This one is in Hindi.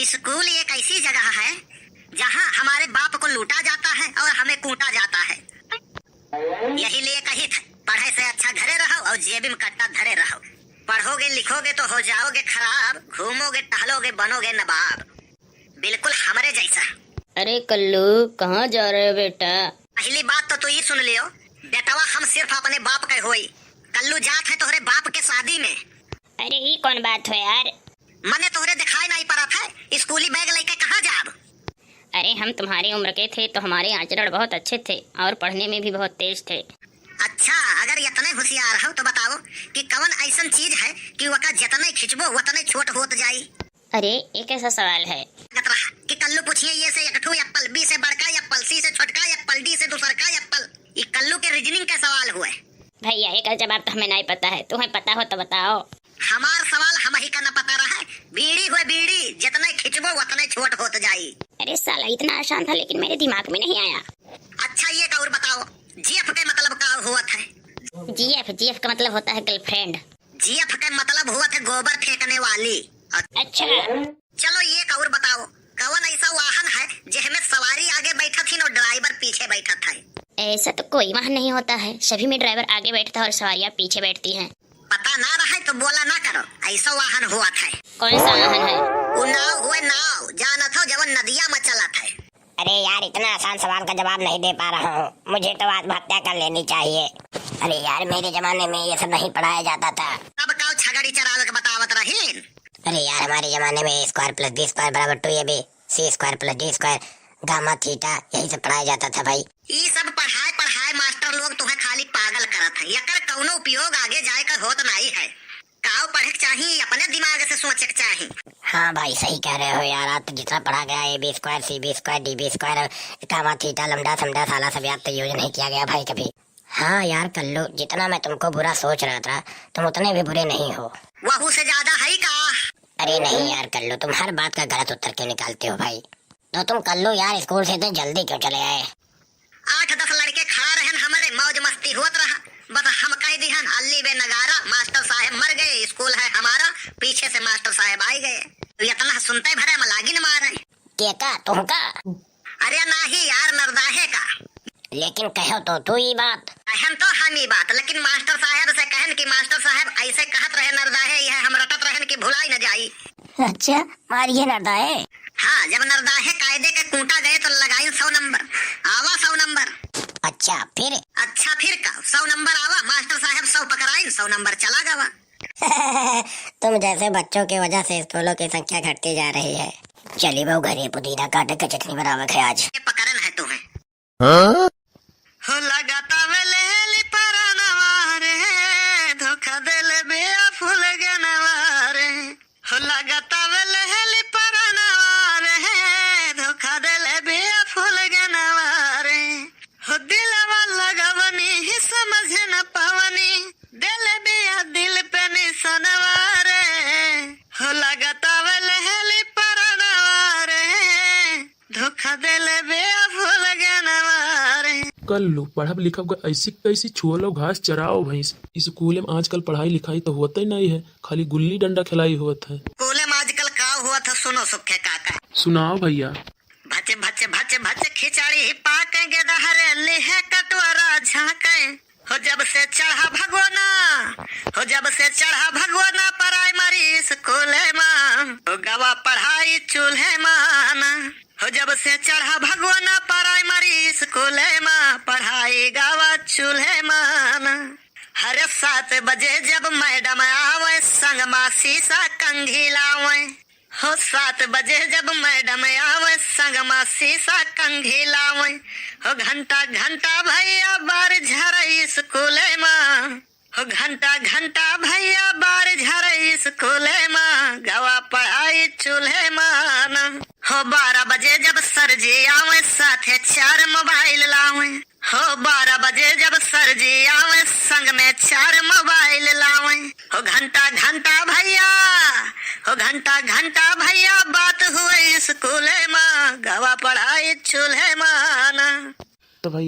स्कूल एक ऐसी जगह है जहाँ हमारे बाप को लूटा जाता है और हमें कूटा जाता है। यही लिए कही थे, पढ़े से अच्छा घरे रहो और जेब में कट्टा धरे रहो। पढ़ोगे लिखोगे तो हो जाओगे खराब, घूमोगे टहलोगे बनोगे नवाब, बिल्कुल हमारे जैसा। अरे कल्लू कहाँ जा रहे हो बेटा? पहली बात तो तू ये सुन लियो बेटवा, हम सिर्फ अपने बाप के होई। कल्लू जात है तोहरे बाप के शादी में। अरे ये कौन बात है यार? मने तोहरे दिखाई नहीं पड़ा था, स्कूली बैग लेके कहाँ जाब? अरे हम तुम्हारी उम्र के थे तो हमारे आचरण बहुत अच्छे थे और पढ़ने में भी बहुत तेज थे। अच्छा, अगर इतने होशियार हो तो बताओ कि कौन ऐसा चीज है कि वका जितने खिंचबो उतने छोट होत जाई? अरे एक ऐसा सवाल है कि कल्लू पूछिए ये से एकठू एप्पल, बी से बड़का एप्पल, सी से छोटका एप्पल, डी से दूसर का एप्पल। ये कल्लू के रीजनिंग का सवाल हुआ। भैया एक जवाब तो हमें नहीं पता है, तुम्हें पता हो तो बताओ। हमार सवाल हम ही का न पता रहा है। बीड़ी हुए बीड़ी, जितने खिंचबो उतने छोट होत जाई। अरे साला इतना आसान था लेकिन मेरे दिमाग में नहीं आया। अच्छा ये और बताओ, जीएफ के मतलब क्या हुआ था? जीएफ का मतलब होता है गर्लफ्रेंड। जीएफ का मतलब हुआ था गोबर फेंकने वाली। अच्छा चलो ये और बताओ, कौन ऐसा वाहन है जिसमें सवारी आगे बैठा थी और ड्राइवर पीछे बैठा था? ऐसा तो कोई वाहन नहीं होता है, सभी में ड्राइवर आगे बैठता है और सवारियाँ पीछे बैठती हैं। पता ना रहा तो बोला ना करो, ऐसा वाहन हुआ था। कौन सा वाहन है? वो नाव हुए नाव, जाना था जब नदिया में चला था। अरे यार इतना आसान सवाल का जवाब नहीं दे पा रहा हूँ, मुझे तो आत्महत्या कर लेनी चाहिए। अरे यार मेरे जमाने में ये सब नहीं पढ़ाया जाता था। तब काउ छगड़ी चरावे के बतावत रहीन। अरे यार हमारे जमाने में स्क्वायर प्लस बी स्क्वायर बराबर 2ab, C square plus D square gamma theta यही सब पढ़ाया जाता था भाई। ये सब पढ़ाए मास्टर लोग तुम्हें खाली पागल करत है। यकर कौनो उपयोग आगे जाए कर होत नहीं है। काउ पढ़े के चाहिए, अपने दिमाग से सोचे के चाहिए। हाँ भाई सही कह रहे हो यार, आप तो जितना पढ़ा गया ab square cb square db square gamma theta लंबा समझा साला सब याद तो यूज नहीं किया गया भाई कभी। हाँ यार कल्लू, जितना मैं तुमको बुरा सोच रहा था तुम उतने भी बुरे नहीं हो। वहू से ज्यादा है का? अरे नहीं यार कल्लू, तुम हर बात का गलत उत्तर क्यों निकालते हो भाई? तो तुम कल्लू यार स्कूल से इतने जल्दी क्यों चले आए? 8-10 लड़के खड़ा रहन, हमारे मौज मस्ती होत रहा। बस हम कह दिहन अल्ली बे नगारा, मास्टर साहब मर गए, स्कूल है हमारा। पीछे से मास्टर साहब आए गए, इतना सुनते भरे हम लागिन मारे। क्या तुमका? अरे नहीं यार, नरदाहे का। लेकिन कहो तो तू ही बात। कहन तो हम ही बात, लेकिन मास्टर साहब से कहन कि मास्टर साहब ऐसे कहत रहे नरदाहे, यह हम रटत रहन कि भुलाई न जाई। अच्छा मारिए नरदाहे। हाँ, जब नरदाहे कायदे के कूटा गए तो लगाई 100 नंबर आवा 100 नंबर। अच्छा फिर? अच्छा फिर का 100 नंबर आवा, मास्टर साहब 100 पकड़ाई, 100 नंबर चला गवा। तुम जैसे बच्चों की वजह से स्कूलों की संख्या घटती जा रही है। चली बहु घरे पुदीना काटे के चटनी बनावे है आज। ये पकड़न है तुम्हें। हो लगाता वेले परनवा रे, धोखा देले बेया फूल गनवा रे। हो लगाता वेले परनवा रे, धोखा देले बेया फूल गनवा रे। हो दिलवा लगवनी ही समझ न पावनी, देले बेया दिल पे निसनवा रे। हो लगाता वेले परनवा रे, धोखा देले बेया फूल गनवा रे। कल्लू पढ़ब लिखब ऐसी कैसी छुआ लो घास चराओ भैंस। स्कूल में आजकल पढ़ाई लिखाई तो होता ही नहीं है, खाली गुल्ली डंडा खिलाई होता है। स्कूल में आजकल का हुआ था सुनो सुखे काका। सुनाओ भैया। भचे भचे भचे भचे खिचड़ी पाकेंगे दहरे लिहे कटोरा झाके। हो जब से चढ़ा भगवाना, हो जब से चढ़ा भगवाना प्राइमरी स्कूल में, हो गवा पढ़ाई चूल्हे माना। हो जब से चढ़ा भगवाना प्राइमरी स्कूल में, पढ़ाई गावा चूल्हे माना। हर 7 बजे जब मैडम आवे, संग मा शीशा कंघी लावे। हो 7 बजे जब मैडम आवे, संग मा शीशा कंघी लावे। हो घंटा घंटा भैया बार झरई स्कूल में, हो घंटा घंटा भैया बार झरई स्कूल में, गवा पढ़ाई चूल्हे माना। हो 12 बजे जब सर जी आवे, साथे 4 मोबाइल लावे। हो 12 बजे जब सर जी आवे, संग में 4 मोबाइल लावे। हो घंटा घंटा भैया, हो घंटा घंटा भैया बात हुए स्कूल में, गवा पढ़ाई चूल्हे माना। तो भैया